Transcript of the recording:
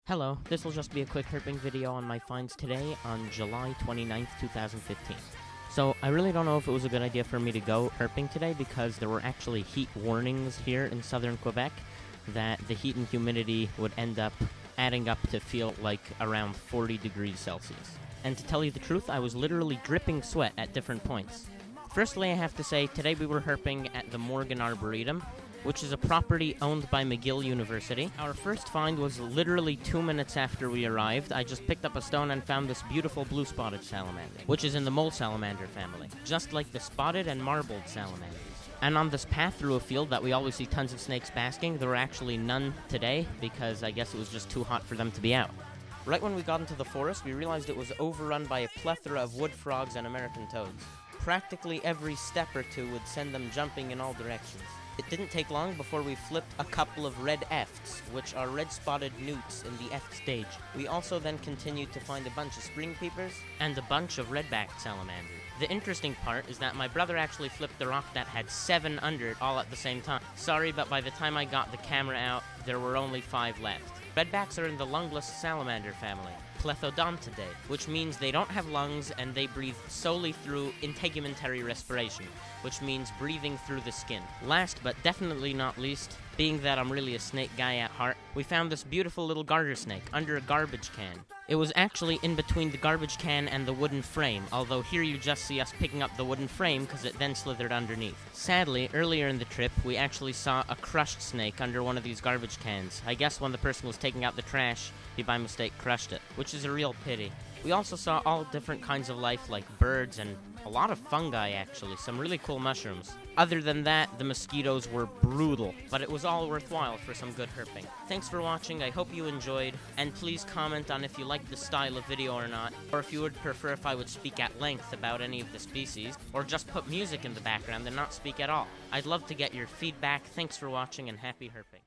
Hello, this will just be a quick herping video on my finds today on July 29th, 2015. So, I really don't know if it was a good idea for me to go herping today because there were actually heat warnings here in southern Quebec that the heat and humidity would end up adding up to feel like around 40 degrees Celsius. And to tell you the truth, I was literally dripping sweat at different points. Firstly, I have to say, today we were herping at the Morgan Arboretum, which is a property owned by McGill University. Our first find was literally 2 minutes after we arrived. I just picked up a stone and found this beautiful blue-spotted salamander, which is in the mole salamander family, just like the spotted and marbled salamanders. And on this path through a field that we always see tons of snakes basking, there were actually none today because I guess it was just too hot for them to be out. Right when we got into the forest, we realized it was overrun by a plethora of wood frogs and American toads. Practically every step or two would send them jumping in all directions. It didn't take long before we flipped a couple of red efts, which are red-spotted newts in the eft stage. We also then continued to find a bunch of spring peepers and a bunch of red-backed salamanders. The interesting part is that my brother actually flipped the rock that had 7 under it all at the same time. Sorry, but by the time I got the camera out, there were only 5 left. Redbacks are in the lungless salamander family, Plethodontidae, which means they don't have lungs and they breathe solely through integumentary respiration, which means breathing through the skin. Last but definitely not least, being that I'm really a snake guy at heart, we found this beautiful little garter snake under a garbage can. It was actually in between the garbage can and the wooden frame, although here you just see us picking up the wooden frame because it then slithered underneath. Sadly, earlier in the trip, we actually saw a crushed snake under one of these garbage cans. I guess when the person was taking out the trash, he by mistake crushed it, which is a real pity. We also saw all different kinds of life like birds and a lot of fungi actually, some really cool mushrooms. Other than that, the mosquitoes were brutal, but it was all worthwhile for some good herping. Thanks for watching, I hope you enjoyed, and please comment on if you like this style of video or not, or if you would prefer if I would speak at length about any of the species, or just put music in the background and not speak at all. I'd love to get your feedback. Thanks for watching and happy herping.